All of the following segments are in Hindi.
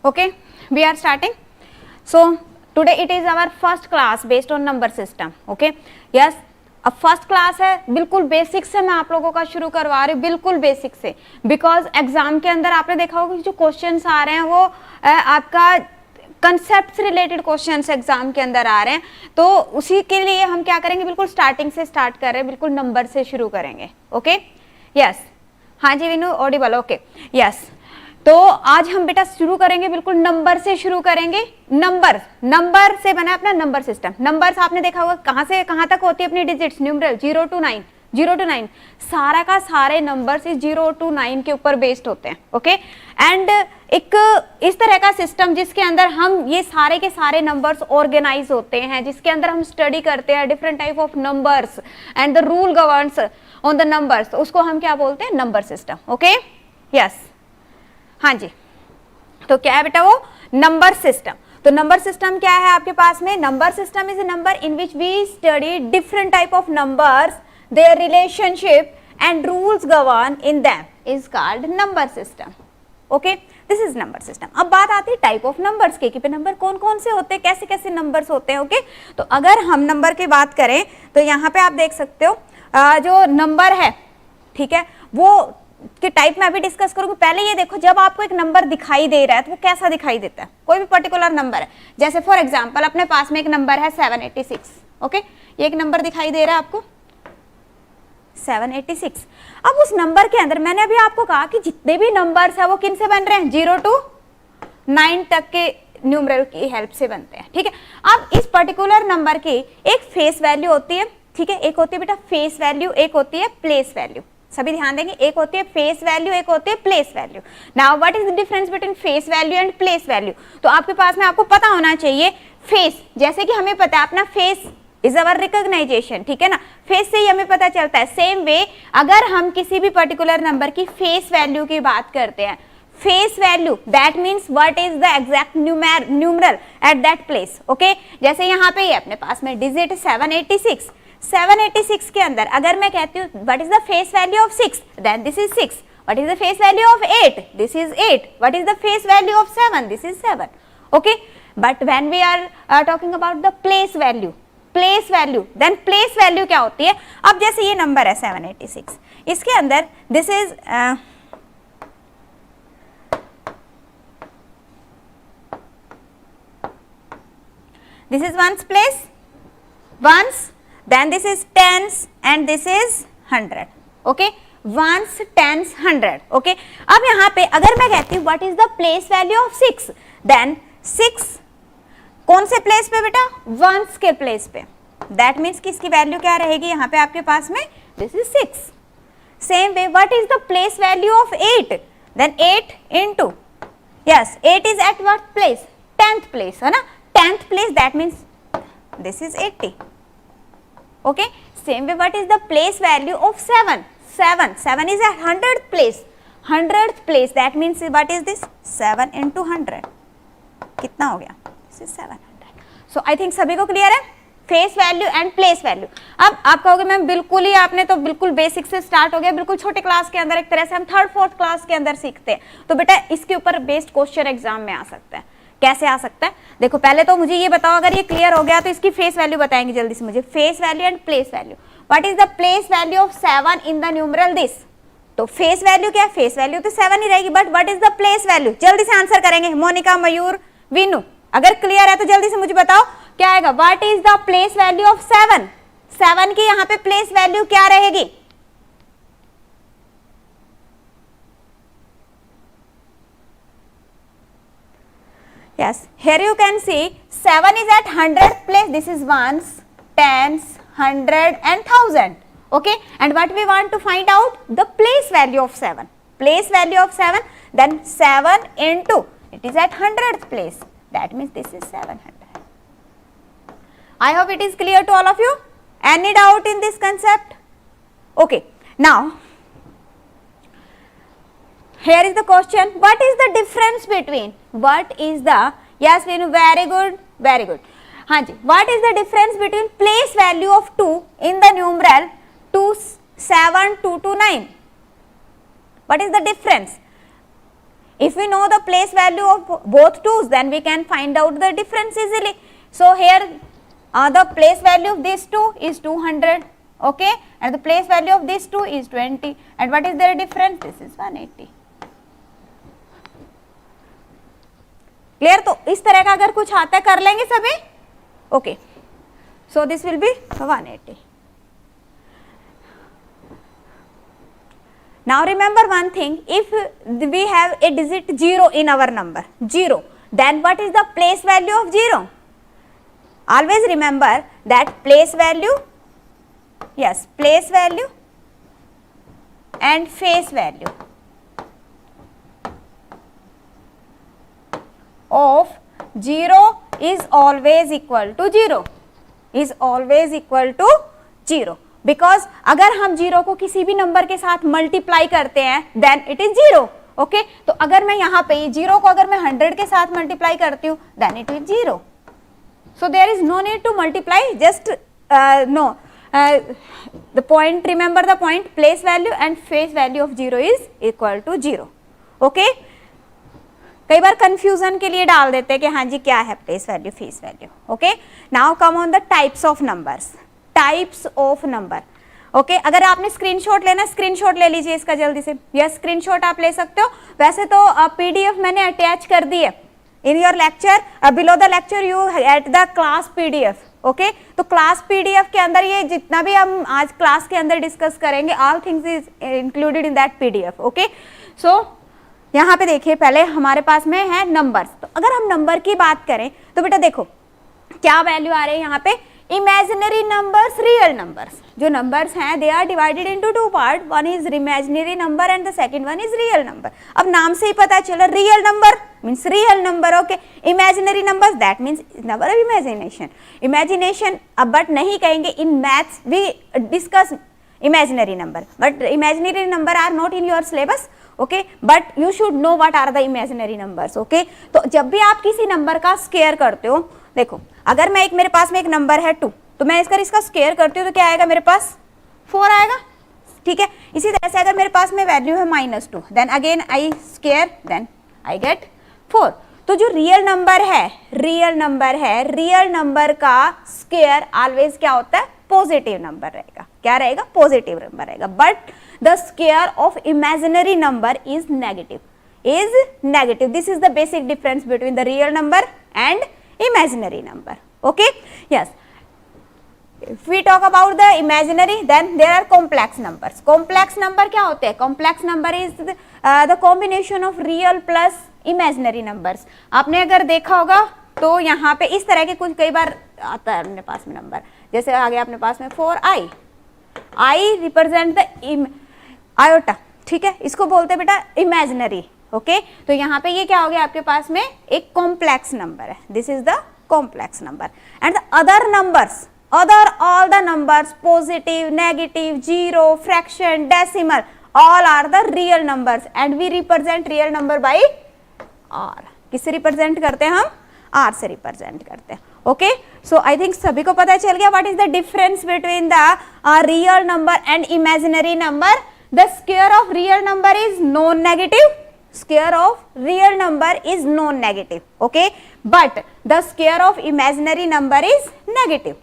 Okay, we are starting. So today it is our first class based on number system. Okay, yes, अब फर्स्ट क्लास है, बिल्कुल बेसिक से मैं आप लोगों का शुरू करवा रही हूँ, बिल्कुल बेसिक से, बिकॉज एग्जाम के अंदर आपने देखा होगा कि जो क्वेश्चंस आ रहे हैं वो आपका कंसेप्ट से रिलेटेड क्वेश्चंस एग्जाम के अंदर आ रहे हैं, तो उसी के लिए हम क्या करेंगे, बिल्कुल स्टार्टिंग से स्टार्ट कर रहे हैं, बिल्कुल नंबर से शुरू करेंगे. ओके, यस, हाँ जी विनू ऑडिबल. ओके, यस, तो आज हम बेटा शुरू करेंगे, बिल्कुल नंबर से शुरू करेंगे. नंबर से बना अपना नंबर सिस्टम. नंबर्स आपने देखा होगा कहां से कहां तक होती है अपनी डिजिट्स, न्यूमरल 0 to 9, सारा का सारे नंबर्स 0 to 9 के ऊपर बेस्ड होते हैं. ओके, एंड एक इस तरह का सिस्टम जिसके अंदर हम ये सारे के सारे नंबर्स ऑर्गेनाइज होते हैं, जिसके अंदर हम स्टडी करते हैं different type of numbers and the rule governs on the numbers, उसको हम क्या बोलते हैं, नंबर सिस्टम. ओके, यस, हाँ जी, तो क्या है बेटा वो नंबर सिस्टम. तो नंबर सिस्टम क्या है आपके पास में, number system is a number in which we study different type of numbers, their relationship and rules govern in them is called number system. Okay, this is number system. अब बात आती है टाइप ऑफ नंबर्स की, कि नंबर कौन कौन से होते हैं, कैसे कैसे नंबर्स होते हैं. ओके, तो अगर हम नंबर की बात करें तो यहाँ पे आप देख सकते हो जो नंबर है, ठीक है, वो कि टाइप में अभी डिस्कस करूंगी. पहले ये देखो, जब आपको एक नंबर दिखाई दे रहा है तो वो कैसा दिखाई देता है, कोई भी पर्टिकुलर नंबर है, जैसे फॉर एग्जांपल अपने पास में एक नंबर है 786. ओके, ये एक नंबर दिखाई दे रहा है आपको 786. अब उस नंबर के अंदर मैंने अभी आपको कहा कि जितने भी नंबर्स है वो किन से बन रहे हैं, 0 to 9 तक के न्यूमरल की हेल्प से बनते हैं. ठीक है, अब इस पर्टिकुलर नंबर की एक फेस वैल्यू होती है, ठीक है, एक होती है बेटा फेस वैल्यू, एक होती है प्लेस वैल्यू. सभी ध्यान देंगे, एक होती है फेस वैल्यू, एक होती है place value. Now what is the difference between face value and place value. तो आपके पास में आपको पता होना चाहिए फेस, जैसे कि हमें पता है अपना फेस इज अवर रिकॉग्नाइजेशन, ठीक है ना, फेस से ही हमें पता चलता है. सेम वे अगर हम किसी भी पर्टिकुलर नंबर की फेस वैल्यू की बात करते हैं, face value that means what is the exact numeral at that place. Okay, जैसे यहाँ पे अपने पास में डिजिट 786 के अंदर अगर मैं कहती हूँ what is the face value of 6, then this is 6. What is the face value of 8, this is 8. What is the face value of 7, this is 7. Okay, but when we are talking about the place value, then place value क्या होती है. अब जैसे ये नंबर है 786, इसके अंदर this is ones place, ones, then this is tens and this is 100. okay, ones, tens, 100. okay, अब यहाँ पे अगर मैं कहती हूँ what is the place value of 6, then 6 कौन से प्लेस पे बेटा, वंस के प्लेस पे. दैट मीन्स कि इसकी वैल्यू क्या रहेगी यहाँ पे आपके पास में, this is 6. Same way what is the place value of 8, then 8 into, yes, 8 is at what place, 10th place, है ना, 10th place, that means this is 80. Okay, same way what is the place value of 7 is at 100th place, that means what is this, 7 into 100 कितना हो गया, this is 700. So I think सभी को क्लियर है face value and place value. अब आप कहोगे मैम बिल्कुल ही आपने तो बिल्कुल बेसिक से स्टार्ट हो गया, बिल्कुल छोटे क्लास के अंदर, एक तरह से हम 3rd 4th क्लास के अंदर सीखते हैं. तो बेटा इसके ऊपर बेस्ड क्वेश्चन एग्जाम में आ सकता है. कैसे आ सकता है, देखो पहले तो मुझे ये बताओ, अगर ये क्लियर हो गया तो इसकी फेस वैल्यू बताएंगे जल्दी से मुझे. Face value and place value. What is the place value of 7 in the numeral this. तो फेस वैल्यू क्या है, फेस वैल्यू तो 7 ही रहेगी, but what is the place value, जल्दी से आंसर करेंगे. मोनिका, मयूर, विनू, अगर क्लियर है तो जल्दी से मुझे बताओ क्या आएगा. What is the place value of 7 की यहाँ पे प्लेस वैल्यू क्या रहेगी. Yes, here you can see 7 is at 100th place. This is ones, tens, 100 and 1000. Okay, and what we want to find out, the place value of 7. Place value of 7, then 7 into, it is at 100th place. That means this is 700. I hope it is clear to all of you. Any doubt in this concept? Okay, now here is the question, what is the difference between, what is the, yes Venu, very good, very good. हाँ जी, what is the difference between place value of 2 in the numeral 2, 7, 2 to 9? What is the difference? If we know the place value of both 2's, then we can find out the difference easily. So here the place value of these 2 is 200, okay, and the place value of these 2 is 20, and what is their difference? This is 180. Clear? तो इस तरह का अगर कुछ आता है कर लेंगे सभी, okay. So this will be 180. Now remember one thing, if we have a digit 0 in our number, 0, then what is the place value of 0? Always remember that place value, yes, place value and face value of 0 is always equal to 0, is always equal to 0. Because अगर हम 0 को किसी भी नंबर के साथ मल्टीप्लाई करते हैं देन इट इज 0, ओके. तो अगर मैं यहाँ पे 0 को अगर मैं 100 के साथ मल्टीप्लाई करती हूँ then it is 0. So there is no need to multiply, just know the point, remember the point, place value and face value of 0 is equal to 0, okay. कई बार कंफ्यूजन के लिए डाल देते हैं कि हाँ जी क्या है place value face value, okay. Now come on the types of numbers, types of number, okay. अगर आपने स्क्रीनशॉट लेना, स्क्रीनशॉट ले लीजिए इसका जल्दी से. यस, स्क्रीनशॉट आप ले सकते हो. वैसे तो पीडीएफ मैंने अटैच कर दी है in your lecture, below the lecture you at the class PDF, okay. तो क्लास पीडीएफ के अंदर ये जितना भी हम आज क्लास के अंदर डिस्कस करेंगे all things is included in that PDF, okay. So यहाँ पे देखिए पहले हमारे पास में है नंबर्स. तो अगर हम नंबर की बात करें तो बेटा देखो क्या वैल्यू आ रही है यहाँ पे, इमेजिनरी नंबर्स, रियल नंबर्स. जो नंबर्स हैं they are divided into 2 part, one is imaginary number and the second one is real number. अब नाम से ही पता चला real number means real number, okay. Imaginary numbers that means number of imagination, imagination. अब बट नहीं कहेंगे, in maths we discuss imaginary number, but imaginary number are not in your syllabus, okay. But you should know what are the imaginary numbers, okay. तो जब भी आप किसी नंबर का स्क्वायर करते हो, देखो अगर मैं मेरे पास में एक नंबर है 2, तो मैं इसका स्क्वायर करती हूँ तो क्या आएगा मेरे पास 4 आएगा, ठीक है. इसी तरह से अगर मेरे पास में वैल्यू है -2, then again I square, then I get 4. तो जो रियल नंबर है, रियल नंबर का स्क्वायर ऑलवेज क्या होता है, पॉजिटिव नंबर रहेगा. क्या रहेगा, पॉजिटिव नंबर रहेगा. But the square of imaginary number is negative, this is the basic difference between the real number and imaginary number, okay. Yes, if we talk about the imaginary, then there are complex numbers. Complex number क्या होते हैं, complex number is the combination of real plus imaginary numbers. आपने अगर देखा होगा तो यहाँ पे इस तरह के कुछ कई बार आता है अपने पास में नंबर, जैसे आ गया अपने पास में 4i, i represent the iota, ठीक है. इसको बोलते हैं बेटा इमेजिनरी, ओके. तो यहाँ पे ये क्या हो गया आपके पास में एक कॉम्प्लेक्स नंबर है, this is the complex number. And the other numbers, all the numbers, positive, negative, zero, fraction, decimal, all are the real numbers and we represent real number by R. किससे रिप्रेजेंट करते हैं हम, आर से रिप्रेजेंट करते हैं, ओके. सो आई थिंक सभी को पता चल गया what is the difference between the real number and imaginary number. The square of real number is non negative, square of real number is non-negative, okay, but the square of imaginary number is negative.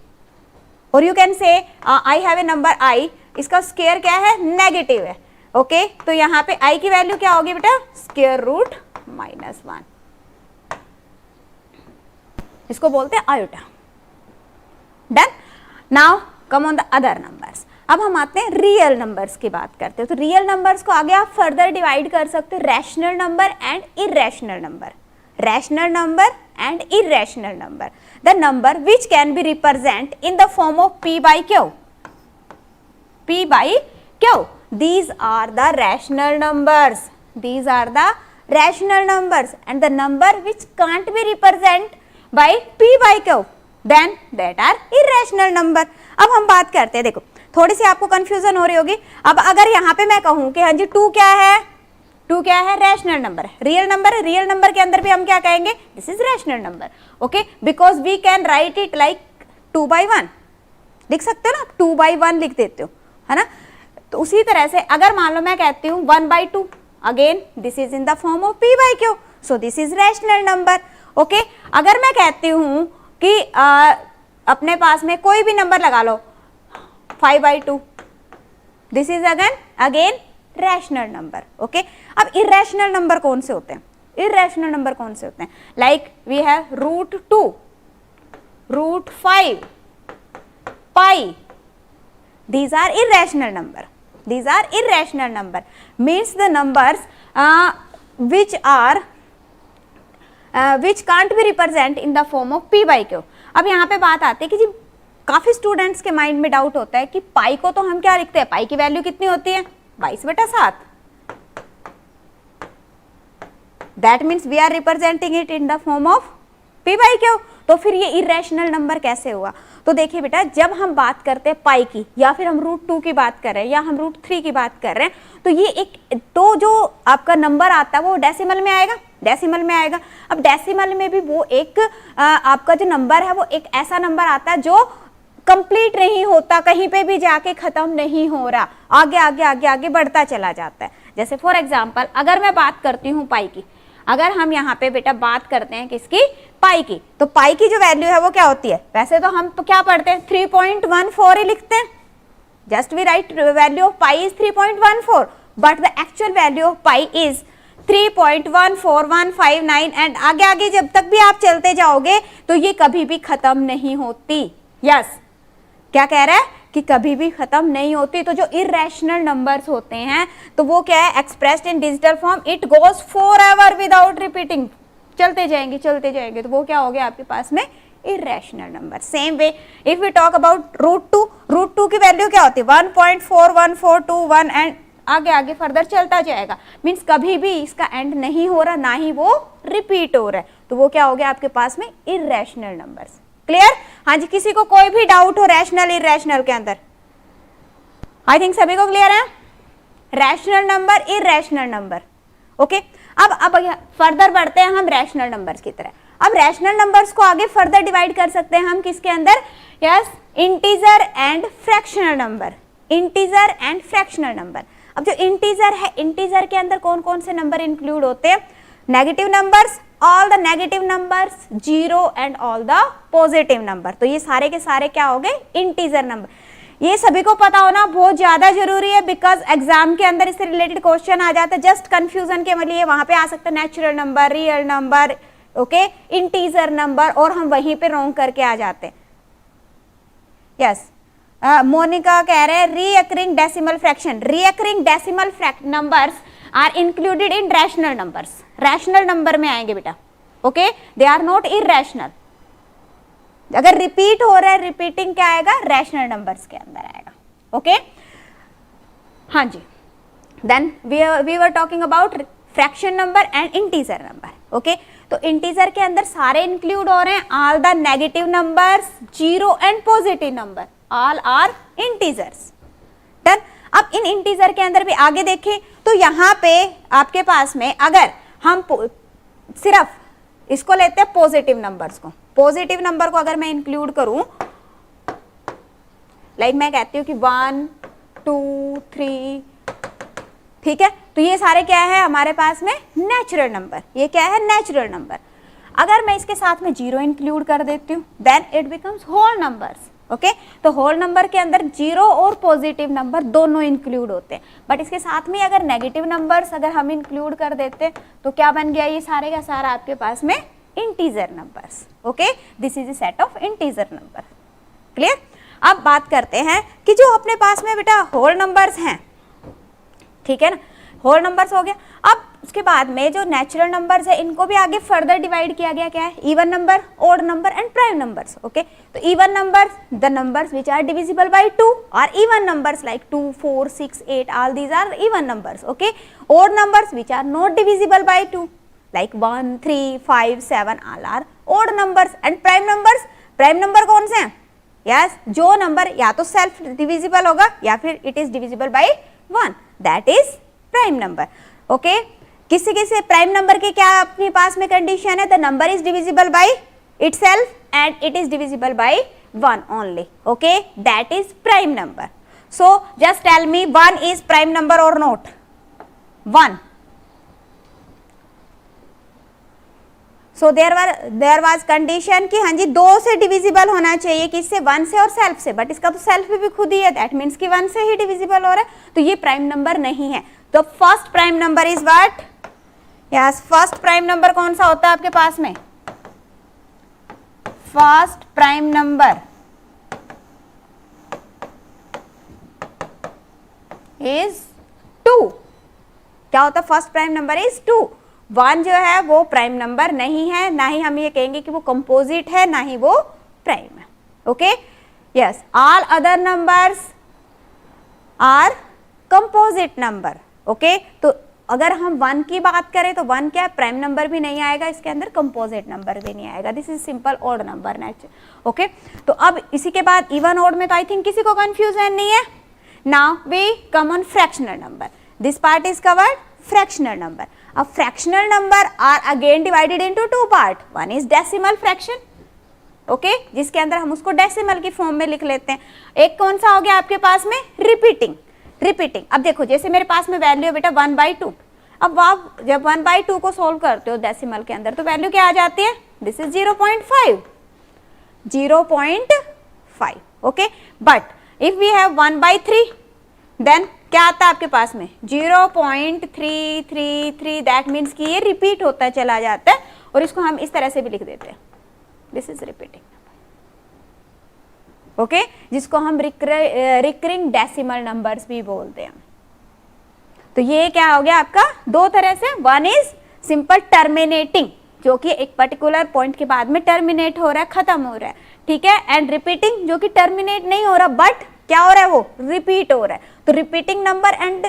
Or you can say I have a number I, इसका square क्या है, negative है, okay. तो यहाँ पे I की वैल्यू क्या होगी बेटा, square root -1, इसको बोलते हैं iota. Done. Now come on the other numbers. अब हम आते हैं रियल नंबर्स की बात करते हैं. तो रियल नंबर्स को आगे आप फर्दर डिवाइड कर सकते हो rational number and irrational number, rational number and irrational number. The number which can be represent in the form of p by q, p by q. These are the rational numbers, these are the rational numbers, and the number which can't be represented by p by q, then that are irrational number. अब हम बात करते हैं, देखो थोड़ी सी आपको कंफ्यूजन हो रही होगी. अब अगर यहाँ पे मैं कहूँ कि हाँ जी 2 क्या है, 2 क्या है, रैशनल नंबर है, रियल नंबर है. रियल नंबर के अंदर भी हम क्या कहेंगे, this is rational number, okay. Because we can write it like 2 by 1, लिख सकते हो ना, 2 by 1 लिख देते हो, है ना. तो उसी तरह से अगर मान लो मैं कहती हूँ 1 by 2, again this is in the form of p by q, so this is rational number. Okay, अगर मैं कहती हूं कि अपने पास में कोई भी नंबर लगा लो 5/2, this is again rational number. Okay, अब इरेशनल नंबर कौन से होते हैं? इरेशनल नंबर कौन से होते हैं? Like we have √2, √5, pi, these are irrational number, these are irrational number, means the numbers which can't be represent in the form of p by q। अब यहाँ पे बात आती है कि जी काफी स्टूडेंट्स के माइंड में डाउट होता है कि पाई को तो हम क्या लिखते हैं, पाई की वैल्यू कितनी होती है 22/7, that means we are representing it in the form of p by q। तो फिर ये इरेशनल नंबर कैसे हुआ? तो देखिए बेटा, जब हम बात करते हैं पाई की, या फिर हम √2 की बात कर रहे हैं, या हम √3 की बात कर रहे हैं, तो ये एक तो जो आपका नंबर आता है वो डेसिमल में आएगा, डेसिमल में आएगा। अब डेसिमल में भी वो एक आपका जो नंबर है वो एक ऐसा नंबर आता है जो कंप्लीट नहीं होता, कहीं पे भी जाके खत्म नहीं हो रहा, आगे आगे आगे आगे बढ़ता चला जाता है। जैसे फॉर एग्जाम्पल अगर मैं बात करती हूँ पाई की, अगर हम यहाँ पे बेटा बात करते हैं किसकी, पाई की, तो पाई की जो वैल्यू है वो क्या होती है? वैसे तो हम तो क्या पढ़ते हैं 3.14 ही लिखते हैं, just we write value of pi is 3.14, but the actual value of pi is 3.14159 and आगे आगे जब तक भी आप चलते जाओगे तो ये कभी भी खत्म नहीं होती। यस, क्या कह रहा है कि कभी भी खत्म नहीं होती। तो जो इरेशनल नंबर्स होते हैं तो वो क्या है, expressed in digital form, it goes forever without repeating, चलते जाएंगे चलते जाएंगे, तो वो क्या हो गया आपके पास में irrational number. Same way if we talk about √2 की वैल्यू क्या होती है 1.41421 एंड आगे आगे फर्दर चलता जाएगा, मीन्स कभी भी इसका एंड नहीं हो रहा, ना ही वो रिपीट हो रहा है, तो वो क्या हो गया आपके पास में इरेशनल नंबर्स। क्लियर? हाँ जी, किसी को कोई भी डाउट हो रैशनल इरेशनल के अंदर? आई थिंक सभी को क्लियर है। Rational number, irrational number. Okay, अब फर्दर बढ़ते हैं हम रैशनल नंबर्स की तरह। अब रैशनल नंबर्स को आगे फर्दर डिवाइड कर सकते हैं हम किसके अंदर? Yes, integer and fractional number, integer and fractional number. अब जो इंटीजर है, इंटीजर के अंदर कौन कौन से नंबर इंक्लूड होते हैं? Negative numbers, all the negative numbers, zero and all the positive number. तो ये सारे के सारे क्या हो गए? Integer number. ये सभी को पता होना बहुत ज्यादा जरूरी है, बिकॉज एग्जाम के अंदर इससे रिलेटेड क्वेश्चन आ जाता है। जस्ट कंफ्यूजन के लिए वहां पे आ सकता है natural number, real number, okay, integer number, और हम वहीं पे रॉन्ग करके आ जाते हैं। यस, मोनिका कह रहे हैं recurring decimal fraction, recurring decimal numbers are included in rational numbers, rational number में आएंगे बेटा। Okay, they are not irrational. अगर रिपीट हो रहा है, रिपीटिंग क्या आएगा? रैशनल नंबर्स के अंदर आएगा। ओके, हाँ जी, then we were talking about fraction number and integer number. Okay, तो इंटीजर के अंदर सारे इंक्लूड हो रहे हैं, all the negative numbers, zero and positive number, all are integers. Done. अब इन इंटीजर के अंदर भी आगे देखें तो यहाँ पे आपके पास में अगर हम सिर्फ इसको लेते हैं पॉजिटिव नंबर्स को, पॉजिटिव नंबर को अगर मैं इंक्लूड करूं, लाइक मैं कहती हूँ कि 1 2 3, ठीक है, तो ये सारे क्या है हमारे पास में? Natural number. ये क्या है? Natural number. अगर मैं इसके साथ में जीरो इंक्लूड कर देती हूँ, then it becomes whole numbers. Okay, तो होल नंबर के अंदर जीरो और पॉजिटिव नंबर दोनों इंक्लूड होते हैं, बट इसके साथ में अगर नेगेटिव नंबर्स अगर हम इंक्लूड कर देते तो क्या बन गया? ये सारे का सारा आपके पास में integer numbers. Okay, this is a set of integer number. Clear? अब बात करते हैं कि जो अपने पास में बेटा होल नंबर्स हैं, ठीक है ना, होल नंबर्स हो गया। अब उसके बाद में जो नेचुरल नंबर्स है इनको भी आगे फर्दर डिवाइड किया गया, क्या है? Even number, odd number and prime numbers. Okay, तो even numbers, the numbers which are divisible by 2 are even numbers like 2 4 6 8, all these are even numbers. Okay, odd numbers which are not divisible by 2 like 1 3 5 7, all are odd numbers. And prime numbers, prime number कौन से हैं? यस, जो नंबर या तो सेल्फ डिविजिबल होगा या फिर it is divisible by 1, that is prime number. Okay, किसी किसी प्राइम नंबर के क्या अपने पास में कंडीशन है? The number is divisible by itself and it is divisible by 1 only. Okay, that is prime number. So just tell me 1 is prime number और not? 1 so there was condition कि हाँ जी 2 से डिविजिबल होना चाहिए, किससे, 1 से और सेल्फ से, बट इसका तो सेल्फ भी खुद ही है, दैट मीन्स कि 1 से ही डिविजिबल हो रहा है, तो ये प्राइम नंबर नहीं है। तो first prime number is what, yes first prime number कौन सा होता है आपके पास में, फर्स्ट प्राइम नंबर इज 2। क्या होता है, फर्स्ट प्राइम नंबर इज 2। 1 जो है वो प्राइम नंबर नहीं है, ना ही हम ये कहेंगे कि वो कंपोजिट है, ना ही वो प्राइम है। Okay, yes, all other numbers are composite number. Okay, तो अगर हम 1 की बात करें तो 1 क्या प्राइम नंबर भी नहीं आएगा इसके अंदर, कंपोजिट नंबर भी नहीं आएगा, this is simple odd number natural. Okay, तो अब इसी के बाद इवन ऑड में तो आई थिंक किसी को कंफ्यूजन नहीं है। Now we come on fractional number, this part is covered fractional number. अब fractional number are again divided into 2 part, one is decimal fraction, okay, जिसके अंदर हम उसको डेसिमल की फॉर्म में लिख लेते हैं। एक कौन सा हो गया आपके पास में, रिपीटिंग। रिपीटिंग, अब देखो जैसे मेरे पास में वैल्यू है बेटा 1/2, अब आप जब 1/2 को सोल्व करते हो डेसिमल के अंदर तो वैल्यू क्या आ जाती है, this is 0.5, 0.5। Okay, but if we have 1/3 then क्या आता है आपके पास में, 0.333, दैट मीन्स कि ये रिपीट होता चला जाता है, और इसको हम इस तरह से भी लिख देते हैं, दिस इज रिपीटिंग। ओके, जिसको हम रिकरिंग डेसिमल नंबर्स भी बोलते हैं। तो ये क्या हो गया आपका, 2 तरह से, वन इज सिंपल टर्मिनेटिंग, जो कि एक पर्टिकुलर पॉइंट के बाद में टर्मिनेट हो रहा है, खत्म हो रहा है, ठीक है, एंड रिपीटिंग जो कि टर्मिनेट नहीं हो रहा बट क्या हो रहा है, वो रिपीट हो रहा है। तो रिपीटिंग नंबर एंड